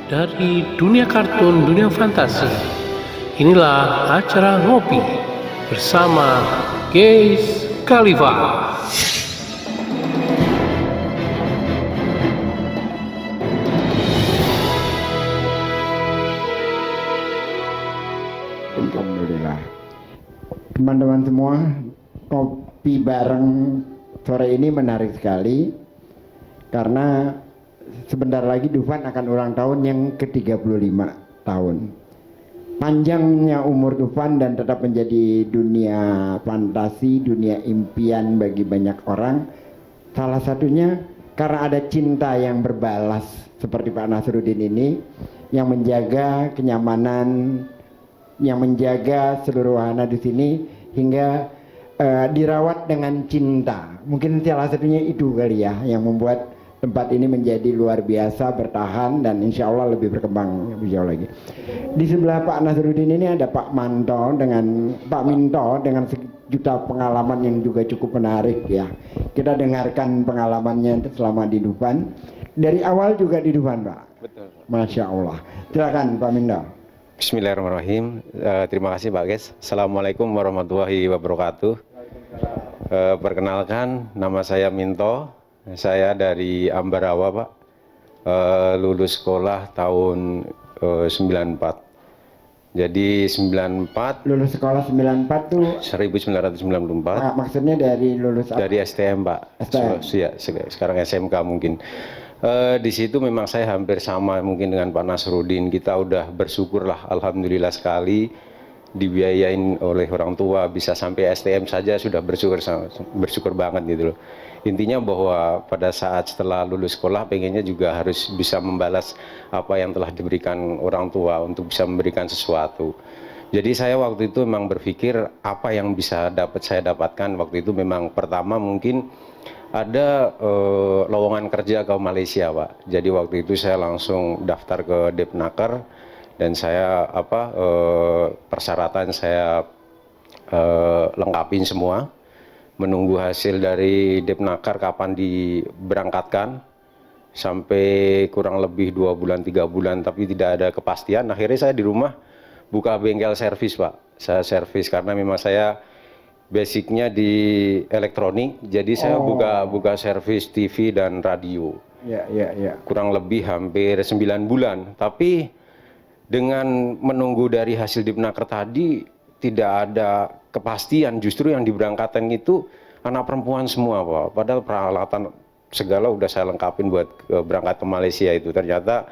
dari dunia kartun, dunia fantasi. Inilah acara ngopi bersama Gaze Khalifa. Alhamdulillah. Teman-teman semua, kopi bareng sore ini menarik sekali karena sebentar lagi Dufan akan ulang tahun yang ke-35 tahun. Panjangnya umur Dufan dan tetap menjadi dunia fantasi, dunia impian bagi banyak orang. Salah satunya karena ada cinta yang berbalas seperti Pak Nasruddin ini yang menjaga kenyamanan, yang menjaga seluruh wahana di sini hingga dirawat dengan cinta. Mungkin salah satunya itu kali ya yang membuat tempat ini menjadi luar biasa, bertahan dan insya Allah lebih berkembang lebih jauh lagi. Di sebelah Pak Nasruddin ini ada Pak Minto dengan sejuta pengalaman yang juga cukup menarik ya. Kita dengarkan pengalamannya selama di Dufan. Dari awal juga di Dufan, Pak. Betul. Masya Allah. Silakan Pak Minto. Bismillahirrahmanirrahim. Terima kasih Pak Ges. Assalamualaikum warahmatullahi wabarakatuh. Perkenalkan, nama saya Minto. Saya dari Ambarawa, Pak. Lulus sekolah tahun 94. Jadi 94. Lulus sekolah 94 tuh 1994. maksudnya dari lulus apa? Dari STM, Pak. STM. Ya, sekarang SMK mungkin. Di situ memang saya hampir sama mungkin dengan Pak Nasruddin. Kita udah bersyukurlah, alhamdulillah sekali dibiayain oleh orang tua, bisa sampai STM saja sudah bersyukur banget gitu loh. Intinya bahwa pada saat setelah lulus sekolah pengennya juga harus bisa membalas apa yang telah diberikan orang tua untuk bisa memberikan sesuatu. Jadi saya waktu itu memang berpikir apa yang bisa saya dapatkan waktu itu. Memang pertama mungkin ada lowongan kerja ke Malaysia, Pak. Jadi waktu itu saya langsung daftar ke Depnaker dan saya persyaratan saya lengkapin semua. Menunggu hasil dari Depnaker kapan diberangkatkan sampai kurang lebih 2 bulan 3 bulan tapi tidak ada kepastian. Akhirnya saya di rumah buka bengkel servis, Pak. Saya servis karena memang saya basicnya di elektronik, jadi saya buka servis TV dan radio. Ya. Kurang lebih hampir 9 bulan. Tapi dengan menunggu dari hasil Depnaker tadi tidak ada kepastian. Justru yang diberangkatkan itu anak perempuan semua, Pak. Padahal peralatan segala udah saya lengkapin buat berangkat ke Malaysia itu. Ternyata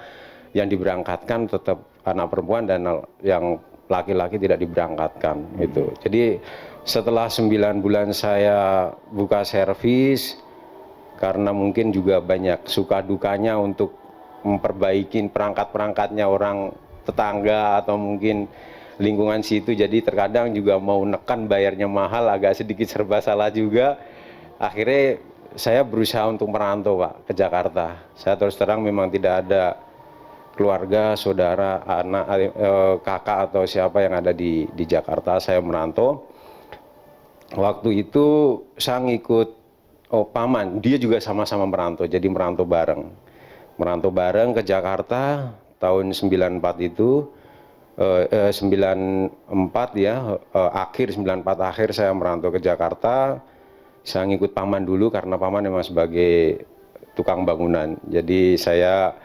yang diberangkatkan tetap anak perempuan dan yang laki-laki tidak diberangkatkan itu. Jadi setelah 9 bulan saya buka servis, karena mungkin juga banyak suka dukanya untuk memperbaiki perangkat-perangkatnya orang tetangga atau mungkin lingkungan situ, jadi terkadang juga mau nekan bayarnya mahal, agak sedikit serba salah juga. Akhirnya saya berusaha untuk merantau, Pak, ke Jakarta. Saya terus terang memang tidak ada keluarga, saudara, anak, kakak atau siapa yang ada di Jakarta. Saya merantau. Waktu itu saya ngikut paman, dia juga sama-sama merantau, jadi merantau bareng ke Jakarta tahun 94 itu. 94 ya, akhir 94 akhir saya merantau ke Jakarta. Saya ngikut paman dulu karena paman memang sebagai tukang bangunan. Jadi saya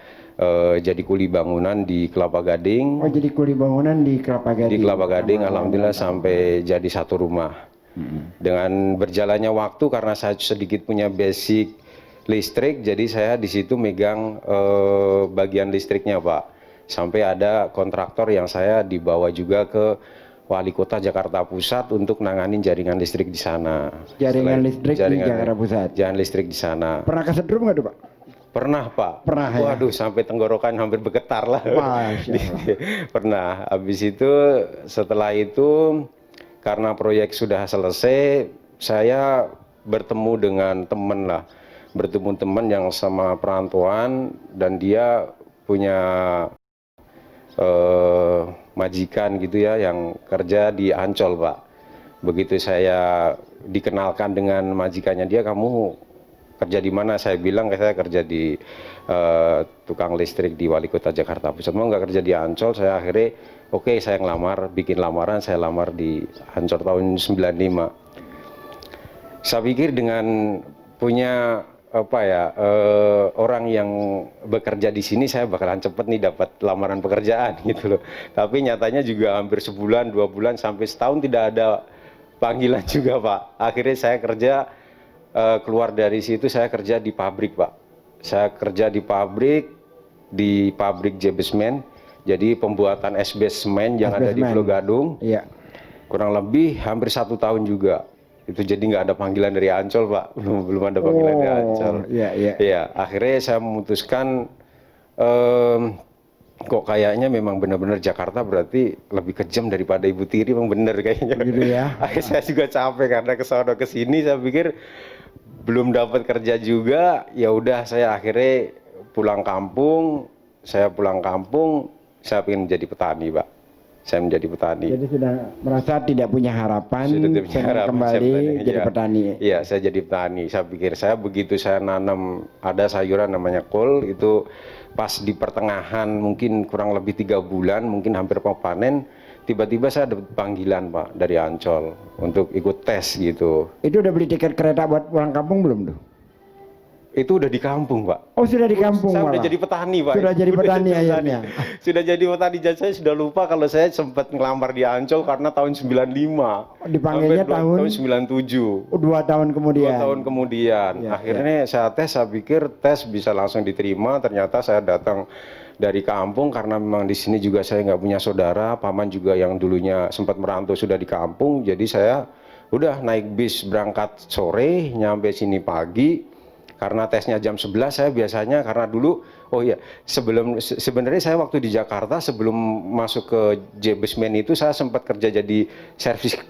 jadi kuli bangunan di Kelapa Gading. Oh, jadi kuli bangunan di Kelapa Gading. Di Kelapa Gading, alhamdulillah sampai jadi satu rumah. Dengan berjalannya waktu karena saya sedikit punya basic listrik, jadi saya di situ megang bagian listriknya, Pak. Sampai ada kontraktor yang saya dibawa juga ke Wali Kota Jakarta Pusat untuk nanganin jaringan listrik di sana. Jaringan listrik di Jakarta Pusat. Jaringan listrik di sana. Pernah kesetrum nggak tuh, Pak? Pernah, Pak. Pernah ya? Waduh, sampai tenggorokan hampir bergetar lah. Pernah. Habis itu, setelah itu, karena proyek sudah selesai, saya bertemu dengan teman lah. Bertemu teman yang sama perantauan dan dia punya majikan gitu ya yang kerja di Ancol, Pak. Begitu saya dikenalkan dengan majikannya dia, kamu kerja di mana, saya bilang saya kerja di tukang listrik di Wali Kota Jakarta Pusat. Mau nggak kerja di Ancol, saya akhirnya oke, saya ngelamar, bikin lamaran, saya lamar di Ancol tahun 95. Saya pikir dengan punya orang yang bekerja di sini, saya bakalan cepet nih dapat lamaran pekerjaan gitu loh. Tapi nyatanya juga hampir sebulan, 2 bulan, sampai setahun tidak ada panggilan juga Pak. Akhirnya saya kerja, keluar dari situ saya kerja di pabrik Pak. Saya kerja di pabrik Jebesmen, jadi pembuatan esbes semen yang ada di Pulau Gadung. Iya. Kurang lebih hampir 1 tahun juga. Itu jadi nggak ada panggilan dari Ancol Pak, belum ada panggilan dari Ancol. Iya, akhirnya saya memutuskan kok kayaknya memang benar-benar Jakarta berarti lebih kejam daripada Ibu Tiri, memang bener kayaknya. Gitu ya. Akhirnya saya juga capek karena kesana kesini, saya pikir belum dapat kerja juga, ya udah saya akhirnya pulang kampung. Saya pengen jadi petani Pak. Saya menjadi petani. Jadi sudah merasa tidak punya harapan, kembali jadi petani. Iya, saya jadi petani. Saya pikir begitu saya nanam ada sayuran namanya kol, itu pas di pertengahan mungkin kurang lebih 3 bulan, mungkin hampir mau panen, tiba-tiba saya dapat panggilan Pak dari Ancol untuk ikut tes gitu. Itu udah beli tiket kereta buat pulang kampung belum tuh? Itu udah di kampung Pak. Oh sudah di kampung. Saya malah. udah jadi petani Pak. Sudah jadi petani akhirnya. Sudah jadi petani, dan saya sudah lupa kalau saya sempat ngelamar di Ancol karena tahun 95. Dipanggilnya tahun 97. 2 tahun kemudian. 2 tahun kemudian. Ya, akhirnya saya pikir tes bisa langsung diterima. Ternyata saya datang dari kampung karena memang di sini juga saya nggak punya saudara, paman juga yang dulunya sempat merantau sudah di kampung. Jadi saya udah naik bis berangkat sore, nyampe sini pagi. Karena tesnya jam 11, saya biasanya karena dulu, sebenarnya saya waktu di Jakarta sebelum masuk ke Jebesmen itu saya sempat kerja jadi servis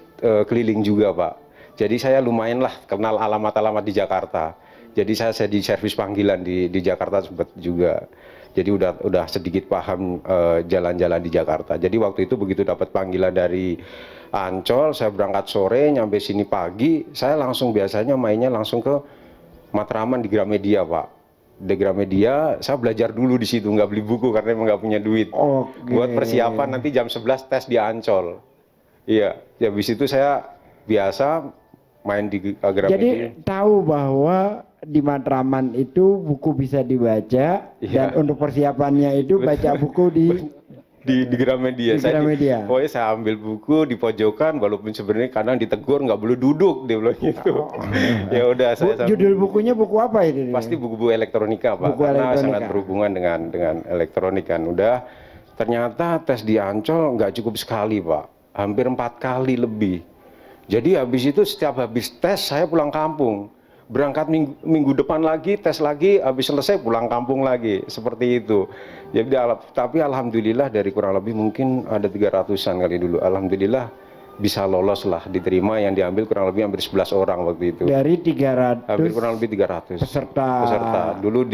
keliling juga Pak. Jadi saya lumayan lah kenal alamat-alamat di Jakarta. Jadi saya di servis panggilan di Jakarta sempat juga. Jadi udah sedikit paham jalan-jalan di Jakarta. Jadi waktu itu begitu dapat panggilan dari Ancol, saya berangkat sore, nyampe sini pagi, saya langsung biasanya mainnya langsung ke Matraman di Gramedia Pak. Di Gramedia saya belajar dulu di situ, nggak beli buku karena emang nggak punya duit. Buat persiapan nanti jam 11 tes di Ancol. Iya, habis itu saya biasa main di Gramedia. Jadi tahu bahwa di Matraman itu buku bisa dibaca, dan untuk persiapannya itu baca buku di Gramedia. Gramedia. Pokoknya saya ambil buku di pojokan, walaupun sebenarnya kadang ditegur nggak boleh duduk, dia bilang gitu. Ya udah saya judul bukunya buku apa itu? Pasti buku-buku elektronika Pak, buku karena elektronika. sangat berhubungan dengan elektronik kan. Udah, ternyata tes di Ancol nggak cukup sekali Pak, hampir 4 kali lebih. Jadi habis itu setiap habis tes saya pulang kampung. Berangkat minggu depan lagi, tes lagi, habis selesai pulang kampung lagi, seperti itu. Jadi tapi alhamdulillah dari kurang lebih mungkin ada 300-an kali dulu. Alhamdulillah bisa lolos lah, diterima, yang diambil kurang lebih hampir 11 orang waktu itu. Dari 300 hampir kurang lebih 300 peserta. Dulu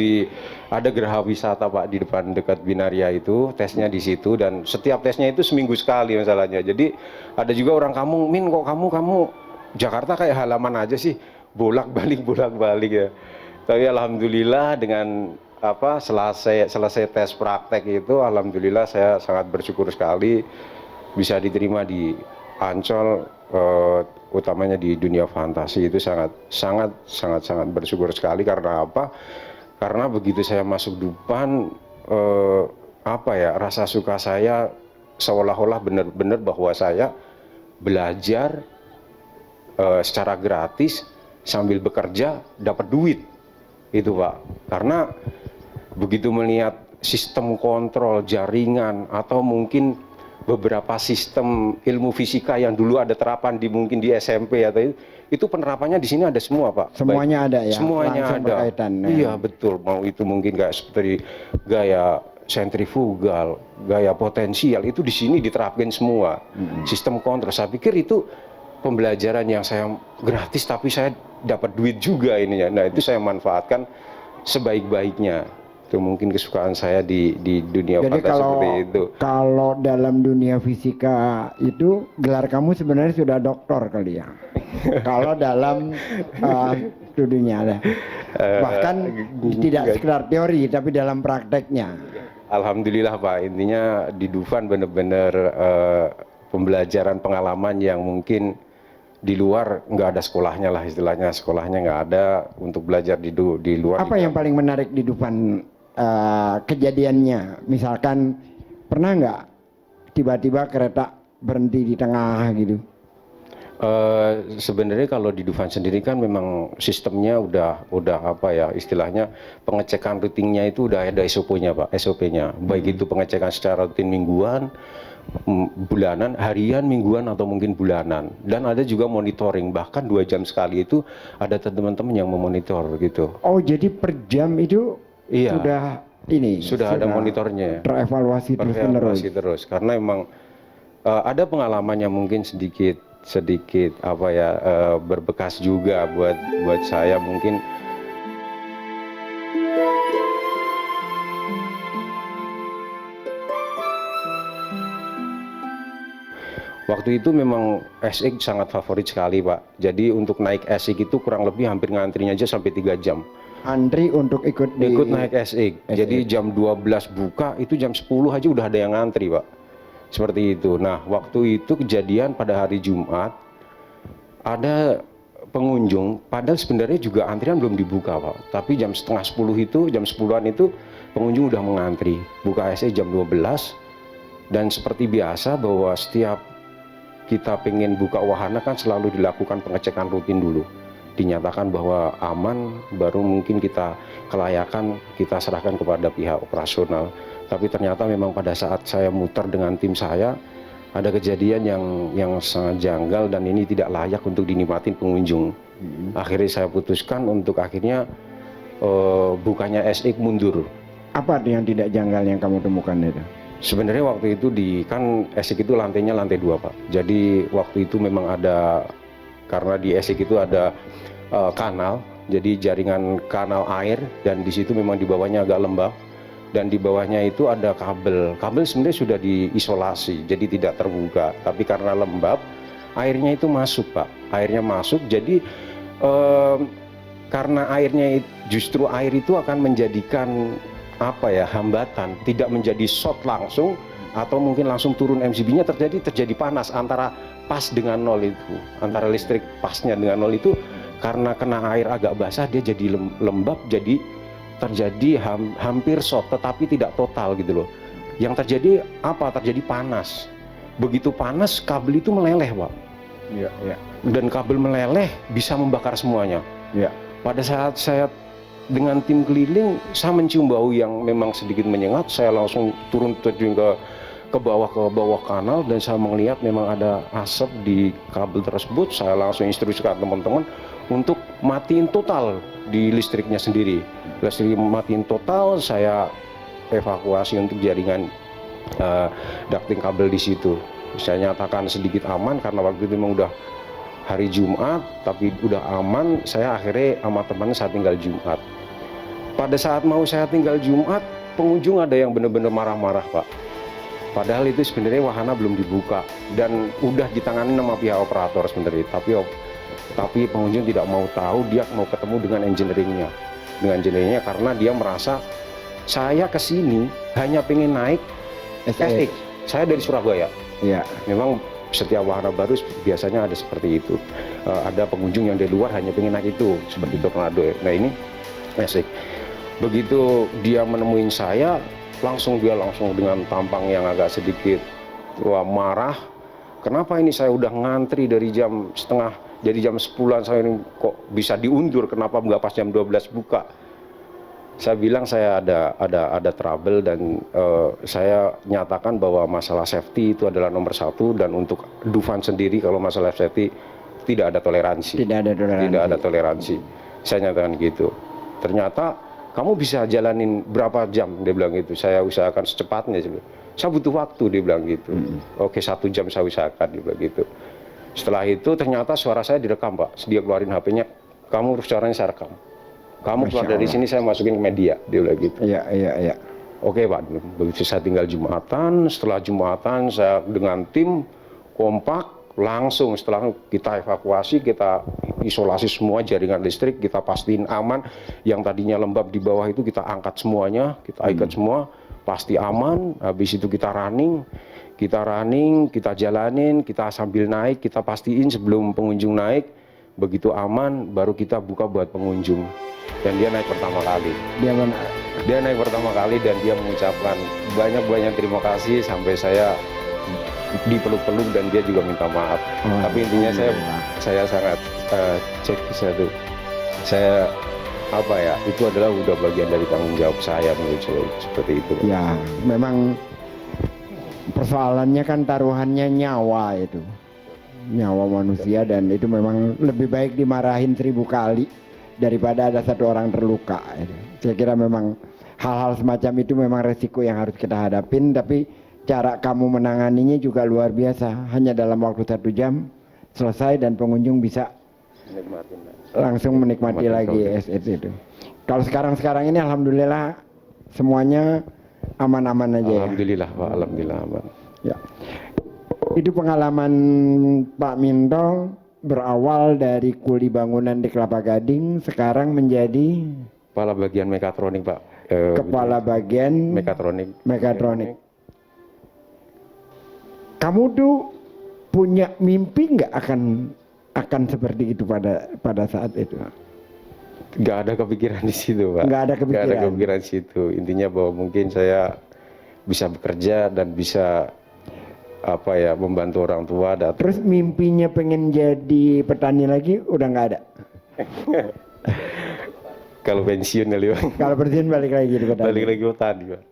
ada geraha wisata Pak di depan dekat Binaria itu, tesnya di situ, dan setiap tesnya itu seminggu sekali masalahnya. Jadi ada juga orang kampung, Min kok kamu Jakarta kayak halaman aja sih, bolak-balik ya. Tapi alhamdulillah dengan selesai tes praktek itu, alhamdulillah saya sangat bersyukur sekali bisa diterima di Ancol, utamanya di dunia fantasi. Itu sangat bersyukur sekali. Karena apa? Karena begitu saya masuk Duppan, rasa suka saya seolah-olah benar-benar bahwa saya belajar secara gratis sambil bekerja dapat duit itu Pak. Karena begitu melihat sistem kontrol jaringan atau mungkin beberapa sistem ilmu fisika yang dulu ada terapan mungkin di SMP atau itu penerapannya di sini ada semua Pak. Semuanya ada ya. Semuanya ada. Berkaitan, ya. Iya betul. Mau itu mungkin kayak seperti gaya sentrifugal, gaya potensial, itu di sini diterapkan semua. Sistem kontrol. Saya pikir itu pembelajaran yang saya gratis tapi saya dapat duit juga ininya. Nah itu saya manfaatkan sebaik-baiknya. Itu mungkin kesukaan saya di dunia fantasi seperti itu. Kalau dalam dunia fisika itu gelar kamu sebenarnya sudah doktor kali ya. Kalau dalam studinya ada. Bahkan tidak sekedar teori tapi dalam prakteknya. Alhamdulillah Pak, intinya di Dufan benar-benar pembelajaran pengalaman yang mungkin di luar nggak ada sekolahnya lah, istilahnya sekolahnya nggak ada untuk belajar di luar. Apa yang paling menarik di Dufan kejadiannya? Misalkan pernah nggak tiba-tiba kereta berhenti di tengah gitu? Sebenarnya kalau di Dufan sendiri kan memang sistemnya udah apa ya, istilahnya pengecekan rutinnya itu udah ada SOP-nya Pak, SOP-nya. Baik itu pengecekan secara rutin mingguan, bulanan, harian, mingguan atau mungkin bulanan. Dan ada juga monitoring, bahkan 2 jam sekali itu ada teman-teman yang memonitor gitu. Oh, jadi per jam itu Iya. sudah ada monitornya. Terevaluasi terus-menerus. Terus karena memang ada pengalaman yang mungkin sedikit apa ya, berbekas juga buat saya mungkin. Waktu itu memang SX sangat favorit sekali Pak. Jadi untuk naik SX itu kurang lebih hampir ngantrinya aja sampai 3 jam. Antri untuk ikut naik SX. Jadi jam 12 buka itu jam 10 aja udah ada yang ngantri Pak. Seperti itu. Nah, waktu itu kejadian pada hari Jumat, ada pengunjung, padahal sebenarnya juga antrian belum dibuka Pak. Tapi jam setengah 10 itu, jam 10-an itu pengunjung udah mengantri. Buka SE jam 12, dan seperti biasa bahwa setiap kita pengen buka wahana kan selalu dilakukan pengecekan rutin dulu. Dinyatakan bahwa aman, baru mungkin kita kelayakan, kita serahkan kepada pihak operasional. Tapi ternyata memang pada saat saya muter dengan tim saya, ada kejadian yang sangat janggal dan ini tidak layak untuk dinikmatin pengunjung. Akhirnya saya putuskan untuk akhirnya bukannya SX mundur. Apa yang tidak janggal yang kamu temukan itu? Sebenarnya waktu itu kan SX itu lantainya lantai 2 Pak. Jadi waktu itu memang ada, karena di SX itu ada kanal, jadi jaringan kanal air, dan di situ memang di bawahnya agak lembab. Dan di bawahnya itu ada kabel sebenarnya sudah diisolasi jadi tidak terbuka, tapi karena lembab airnya itu masuk Pak, airnya masuk. Jadi karena airnya justru air itu akan menjadikan apa ya, hambatan, tidak menjadi short langsung atau mungkin langsung turun MCB-nya, terjadi panas antara pas dengan nol itu, antara listrik pasnya dengan nol itu, karena kena air agak basah dia jadi lembab, jadi terjadi hampir short tetapi tidak total gitu loh. Yang terjadi apa? Terjadi panas. Begitu panas kabel itu meleleh Pak. Iya, iya. Dan kabel meleleh bisa membakar semuanya. Iya. Pada saat saya dengan tim keliling, saya mencium bau yang memang sedikit menyengat. Saya langsung terjun ke bawah kanal, dan saya melihat memang ada asap di kabel tersebut. Saya langsung instruksikan teman-teman untuk matiin total di listriknya sendiri. Listrik matiin total, saya evakuasi untuk jaringan ducting kabel di situ. Saya nyatakan sedikit aman karena waktu itu memang udah hari Jumat, tapi udah aman. Saya akhirnya sama temannya saya tinggal Jumat. Pada saat mau saya tinggal Jumat, pengunjung ada yang benar-benar marah-marah Pak. Padahal itu sebenarnya wahana belum dibuka dan udah ditangani sama pihak operator sebenarnya. Tapi pengunjung tidak mau tahu, dia mau ketemu dengan engineeringnya. Karena dia merasa saya kesini hanya pengen naik SX. Saya dari Surabaya. Iya. Memang setiap wahana baru biasanya ada seperti itu. Ada pengunjung yang dari luar hanya pengen naik itu, seperti Tornado. Nah ini SX. Begitu dia menemuin saya, dia langsung dengan tampang yang agak sedikit marah. Kenapa ini saya udah ngantri dari jam setengah, jadi jam 10-an saya ini kok bisa diundur, kenapa nggak pas jam 12 buka? Saya bilang saya ada trouble, dan saya nyatakan bahwa masalah safety itu adalah nomor 1, dan untuk Dufan sendiri kalau masalah safety tidak ada toleransi. Tidak ada toleransi. Saya nyatakan gitu. Ternyata kamu bisa jalanin berapa jam? Dia bilang gitu. Saya usahakan secepatnya. Saya butuh waktu, dia bilang gitu. Oke, 1 jam saya usahakan, dia bilang gitu. Setelah itu ternyata suara saya direkam Pak. Dia keluarin HP-nya, kamu suaranya saya rekam. Kamu keluar dari sini saya masukin ke media, dia bilang gitu. Iya. Oke Pak, begitu saya tinggal Jumatan. Setelah Jumatan saya dengan tim kompak langsung setelah kita evakuasi, kita isolasi semua jaringan listrik, kita pastiin aman. Yang tadinya lembab di bawah itu kita angkat semuanya, kita ikat semua, pasti aman. Habis itu kita running, kita jalanin, kita sambil naik, kita pastiin sebelum pengunjung naik, begitu aman baru kita buka buat pengunjung. Dan dia naik pertama kali. Dia naik pertama kali dan dia mengucapkan banyak terima kasih, sampai saya dipeluk-peluk dan dia juga minta maaf. Tapi intinya saya sangat saya apa ya, itu adalah udah bagian dari tanggung jawab saya menurut saya, seperti itu. Ya, memang persoalannya kan taruhannya nyawa itu, nyawa manusia, dan itu memang lebih baik dimarahin 1000 kali daripada ada 1 orang terluka. Saya kira memang hal-hal semacam itu memang resiko yang harus kita hadapin, tapi cara kamu menanganinya juga luar biasa. Hanya dalam waktu 1 jam selesai dan pengunjung bisa langsung menikmati lagi SS itu. Kalau sekarang ini alhamdulillah semuanya aman-aman aja. Alhamdulillah Pak, alhamdulillah aman. Ya. Itu pengalaman Pak Minto berawal dari kuli bangunan di Kelapa Gading, sekarang menjadi kepala bagian mekatronik Pak. Kepala bagian mekatronik. Kamu tuh punya mimpi nggak akan seperti itu pada saat itu? Nggak ada kepikiran di situ Pak. Nggak ada kepikiran di situ. Intinya bahwa mungkin saya bisa bekerja dan bisa membantu orang tua. Terus mimpinya pengen jadi petani lagi udah nggak ada? Kalau pensiun kali Pak. Kalau pensiun balik lagi jadi petani. Balik lagi petani Pak.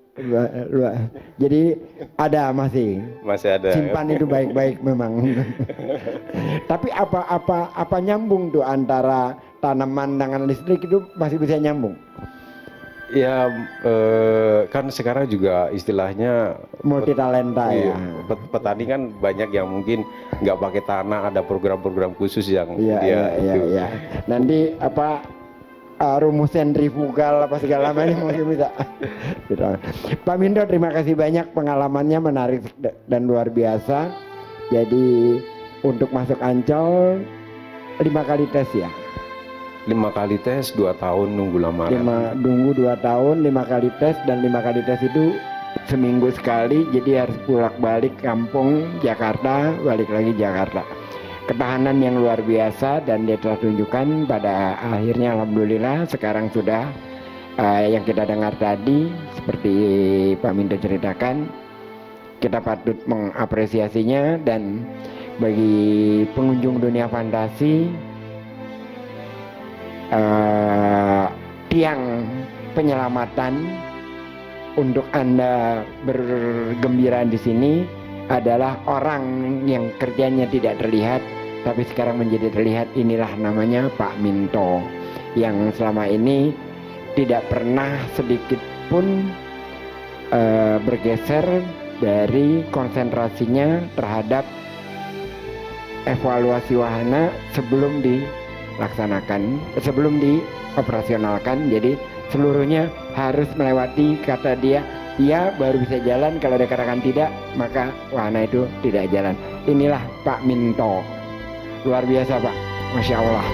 Jadi masih ada. Simpan itu baik-baik memang. Tapi apa nyambung tuh antara tanaman dengan listrik, itu masih bisa nyambung? Ya kan sekarang juga istilahnya multi talenta ya. Petani kan banyak yang mungkin nggak pakai tanah, ada program-program khusus yang Iya. Nanti rumus sentrifugal apa segala macam mungkin bisa. Pak Minto, terima kasih banyak, pengalamannya menarik dan luar biasa. Jadi untuk masuk Ancol 5 kali tes ya? 5 kali tes, 2 tahun nunggu lamaran. Nunggu 2 tahun, 5 kali tes, dan 5 kali tes itu seminggu sekali. Jadi harus bolak-balik kampung Jakarta, balik lagi Jakarta. Ketahanan yang luar biasa, dan dia telah tunjukkan pada akhirnya alhamdulillah sekarang sudah yang kita dengar tadi seperti Pak Minto ceritakan, kita patut mengapresiasinya. Dan bagi pengunjung dunia fantasi, tiang penyelamatan untuk Anda bergembira di sini adalah orang yang kerjanya tidak terlihat tapi sekarang menjadi terlihat. Inilah namanya Pak Minto, yang selama ini tidak pernah sedikit pun bergeser dari konsentrasinya terhadap evaluasi wahana sebelum dioperasionalkan. Jadi seluruhnya harus melewati, kata dia, baru bisa jalan. Kalau dia katakan tidak, maka wahana itu tidak jalan. Inilah Pak Minto, luar biasa Pak, Masya Allah.